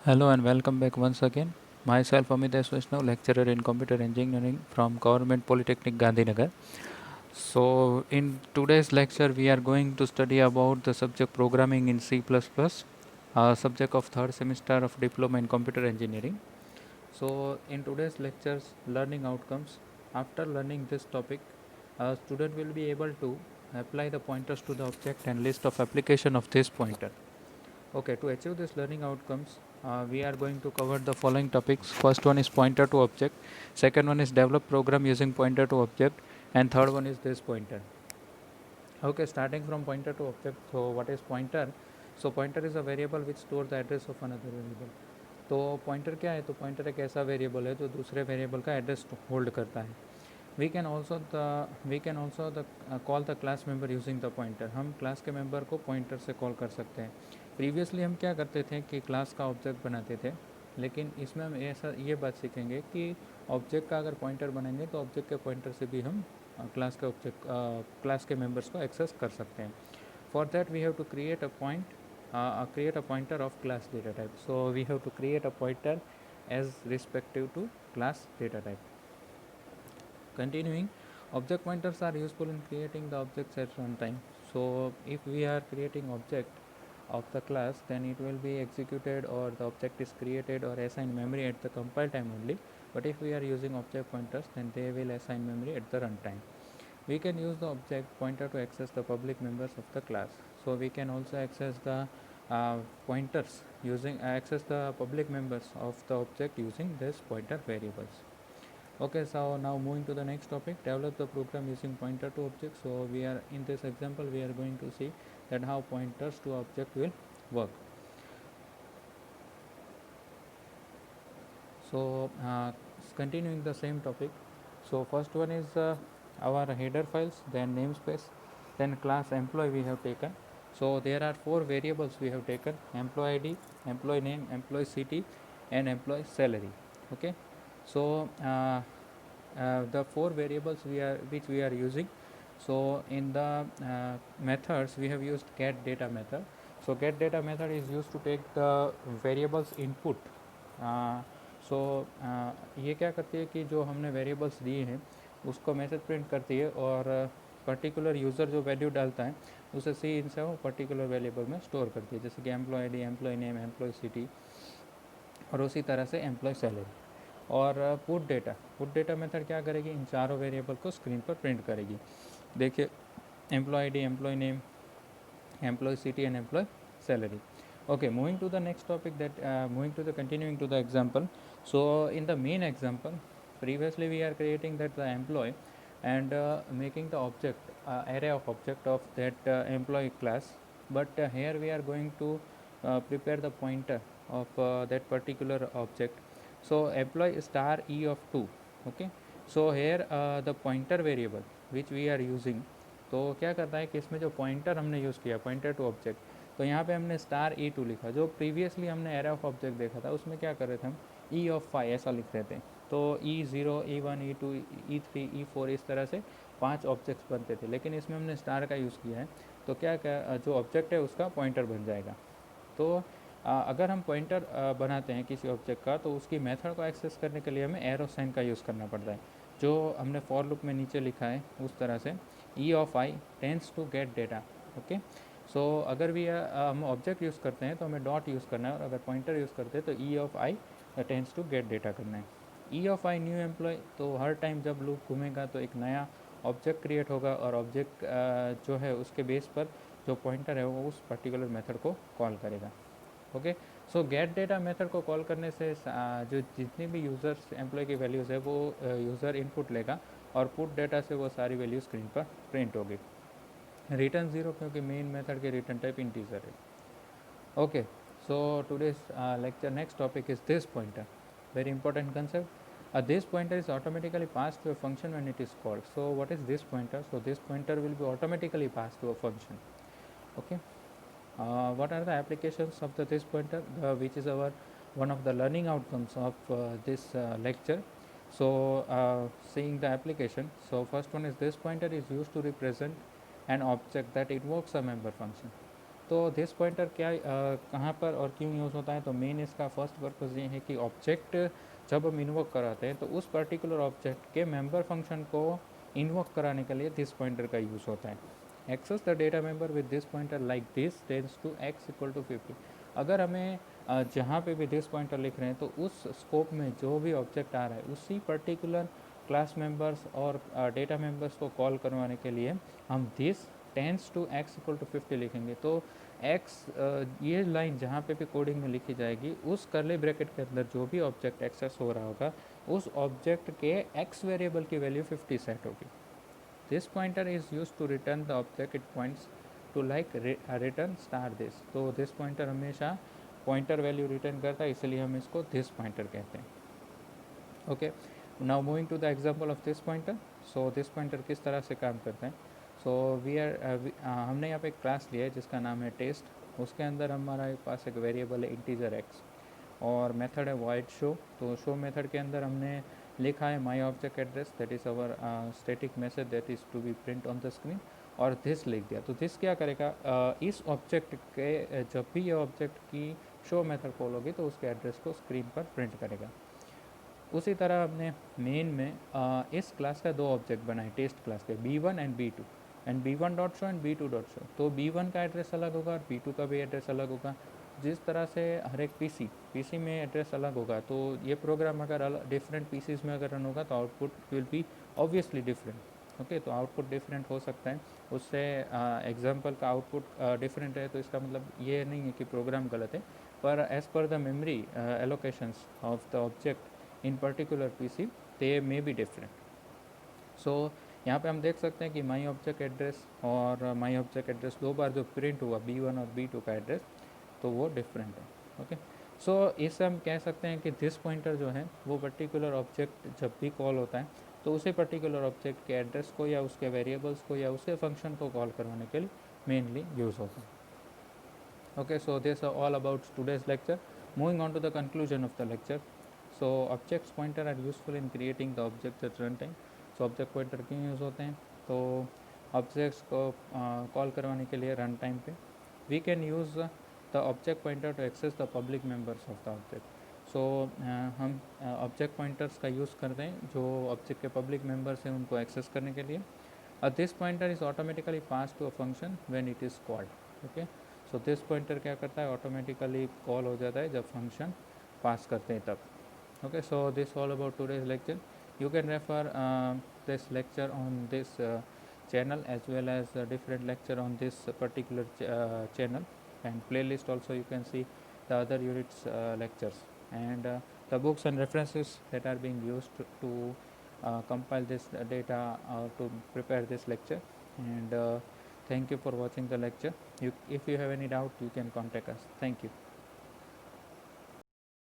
Hello and welcome back once again. Myself Amitesh Vaishnav, lecturer in computer engineering from Government Polytechnic Gandhinagar. So in today's lecture we are going to study about the subject programming in C++, subject of third semester of diploma in computer engineering. So in today's lectures learning outcomes, after learning this topic, a student will be able to apply the pointers to the object and list of application of this pointer. Okay, to achieve this learning outcomes, we are going to cover the following topics. First one is pointer to object, second one is develop program using pointer to object, and third one is this pointer. Okay, starting from pointer to object. So what is pointer? So pointer is a variable which stores the address of another variable. तो pointer क्या है? तो pointer एक ऐसा variable है जो दूसरे variable का एड्रेस होल्ड करता है. We can also the call the class member using the pointer. हम क्लास के मेंबर को पॉइंटर से कॉल कर सकते हैं. प्रीवियसली हम क्या करते थे कि क्लास का ऑब्जेक्ट बनाते थे, लेकिन इसमें हम ऐसा ये बात सीखेंगे कि ऑब्जेक्ट का अगर पॉइंटर बनाएंगे तो ऑब्जेक्ट के पॉइंटर से भी हम क्लास के मेंबर्स को एक्सेस कर सकते हैं. For that we have to create a pointer of class data type. So we have to create a pointer as respective to class data type. Continuing, object pointers are useful in creating the objects at runtime. So if we are creating object of the class, then it will be executed or the object is created or assigned memory at the compile time only. But if we are using object pointers, then they will assign memory at the runtime. We can use the object pointer to access the public members of the class. So we can also access the pointers using access the public members of the object using this pointer variables. Okay, so now moving to the next topic, develop the program using pointer to object. So we are in this example we are going to see that how pointers to object will work. So continuing the same topic. So first one is our header files, then namespace, then class employee we have taken. So there are four variables we have taken: employee ID, employee name, employee city, and employee salary. Okay. So the four variables which we are using. So in the methods we have used get data method. So get data method is used to take the variables input. सो ये क्या करती है कि जो हमने variables दिए हैं उसको मैसेज प्रिंट करती है और पर्टिकुलर यूज़र जो वैल्यू डालता है उसे सी इन से वो पर्टिकुलर वेरिएबल में स्टोर करती है, जैसे कि employee I D, employee name, employee city और उसी तरह से एम्प्लॉय सैलरी. और पुट डेटा मेथड क्या करेगी, इन चारों वेरिएबल को स्क्रीन पर प्रिंट करेगी. देखिए, employee I D, employee name, employee city and employee salary. Okay, moving to the next topic, that moving to the continuing to the example. So in the main example, previously we are creating that the employee and making the object array of object of that employee class. But here we are going to prepare the pointer of that particular object. So employee star e of 2. Okay, so here the pointer variable which we are using, तो क्या करता है कि इसमें जो pointer हमने use किया, pointer to object, तो यहाँ पे हमने स्टार ई टू लिखा. जो प्रीवियसली हमने एरे ऑफ ऑब्जेक्ट देखा था उसमें क्या कर रहे थे हम ई ऑफ 5 ऐसा लिख रहे थे. तो e zero, e one, e two, e three, e four, इस तरह से 5 ऑब्जेक्ट्स बनते थे, लेकिन इसमें हमने स्टार का यूज़ किया है. तो क्या जो ऑब्जेक्ट है उसका पॉइंटर बन जाएगा. तो अगर हम पॉइंटर बनाते हैं किसी ऑब्जेक्ट का तो उसकी मेथड को एक्सेस करने के लिए हमें एरो साइन का यूज़ करना पड़ता है, जो हमने फॉर लूप में नीचे लिखा है उस तरह से. E of I tense to get data. Okay, so अगर भी हम ऑब्जेक्ट यूज़ करते हैं तो हमें डॉट यूज़ करना है, और अगर पॉइंटर यूज़ करते हैं तो e of I tense to get data करना है. E of I new employee, तो हर टाइम जब लूप घूमेगा तो एक नया ऑब्जेक्ट क्रिएट होगा और ऑब्जेक्ट जो है उसके बेस पर जो पॉइंटर है वो उस पर्टिकुलर मेथड को कॉल करेगा. ओके, सो गेट डेटा मेथड को कॉल करने से जो जितनी भी यूज़र्स एम्प्लॉय की वैल्यूज़ है वो यूज़र इनपुट लेगा और पुट डेटा से वो सारी वैल्यू स्क्रीन पर प्रिंट होगी. रिटर्न ज़ीरो, क्योंकि मेन मेथड के रिटर्न टाइप इंटीजर है. Okay, so today's lecture next topic is this pointer. Very important concept. This pointer is automatically passed to a function when it is called. So what is this pointer? So this pointer will be automatically passed to a function. Okay. What are the applications of this pointer, which is our one of the learning outcomes of this lecture. So seeing the application, so first one is this pointer is used to represent an object that invokes a member function. तो this pointer क्या कहाँ पर और क्यों use होता है, तो main इसका फर्स्ट पर्पज़ ये है कि ऑब्जेक्ट जब हम इन्वोक कराते हैं तो उस पर्टिकुलर ऑब्जेक्ट के मेंबर फंक्शन को इन्वोक कराने के लिए दिस पॉइंटर का यूज़ होता है। Access the data member with this pointer like this tends to x equal to 50। अगर हमें जहाँ पे भी दिस पॉइंटर लिख रहे हैं तो उस स्कोप में जो भी ऑब्जेक्ट आ रहा है उसी पर्टिकुलर क्लास मेंबर्स और डेटा मेंबर्स को कॉल करवाने के लिए हम this tends to x equal to 50 लिखेंगे। तो x ये लाइन जहाँ पे भी कोडिंग में लिखी जाएगी उस करली ब्रैकेट के अंदर जो भी ऑब्जेक्ट एक्सेस हो रहा होगा उस ऑब्जेक्ट के x वेरिएबल की वैल्यू 50 सेट होगी। This pointer is use to return the object it points to like return star this. तो दिस पॉइंटर हमेशा पॉइंटर वैल्यू रिटर्न करता है, इसलिए हम इसको दिस पॉइंटर कहते हैं। Okay, now moving to the example of this pointer. So this pointer किस तरह से काम करते हैं। सो हमने यहाँ पे एक क्लास लिया है जिसका नाम है टेस्ट। उसके अंदर हमारे पास एक वेरिएबल है इंटीजर एक्स और मेथड है वाइड शो। तो शो मेथड के अंदर हमने लिखा है my object address, that is our static message that is to be print on the screen, और दिस लिख दिया। तो दिस क्या करेगा, इस ऑब्जेक्ट के जब भी ये ऑब्जेक्ट की शो मेथड कॉल होगी तो उसके एड्रेस को स्क्रीन पर प्रिंट करेगा। उसी तरह हमने मेन में इस क्लास का दो ऑब्जेक्ट बनाए टेस्ट क्लास के, b1 and b2, and b1 dot show and b2 dot show. तो b1 का एड्रेस अलग होगा और b2 का भी एड्रेस अलग होगा। जिस तरह से हर एक पीसी में एड्रेस अलग होगा, तो ये प्रोग्राम अगर डिफरेंट पीसीज में अगर रन होगा तो output will be obviously different. Okay, तो आउटपुट डिफरेंट हो सकता है। उससे एग्जांपल का आउटपुट डिफरेंट है तो इसका मतलब ये नहीं है कि प्रोग्राम गलत है, पर as per the memory allocations of the object in particular PC they may be different. So यहाँ पे हम देख सकते हैं कि माई ऑब्जेक्ट एड्रेस और माई ऑब्जेक्ट एड्रेस दो बार जो प्रिंट हुआ b1 और b2 का एड्रेस, तो वो डिफरेंट है। ओके, सो इससे हम कह सकते हैं कि दिस पॉइंटर जो है वो पर्टिकुलर ऑब्जेक्ट जब भी कॉल होता है तो उसी पर्टिकुलर ऑब्जेक्ट के एड्रेस को या उसके वेरिएबल्स को या उसके फंक्शन को कॉल करवाने के लिए मेनली यूज़ होता है। Okay, so this are all about today's lecture. Moving on to the conclusion of the lecture. So objects pointer are useful in creating the objects at runtime. So object pointer क्यों use होते हैं, तो objects को call करवाने के लिए run time पे we can use the object pointer to access the public members of the object. So हम ऑब्जेक्ट पॉइंटर्स का यूज़ करते हैं जो ऑब्जेक्ट के पब्लिक मेम्बर्स हैं उनको एक्सेस करने के लिए। This pointer is automatically pass to a function when it is called. Okay, so this pointer क्या करता है, ऑटोमेटिकली कॉल हो जाता है जब फंक्शन पास करते हैं तब। Okay, so this all about today's lecture. You can refer this lecture on this channel as well as different lecture on this particular channel, and playlist also you can see the other units lectures, and the books and references that are being used to compile this data to prepare this lecture. And thank you for watching the lecture. If you have any doubt, you can contact us. Thank you.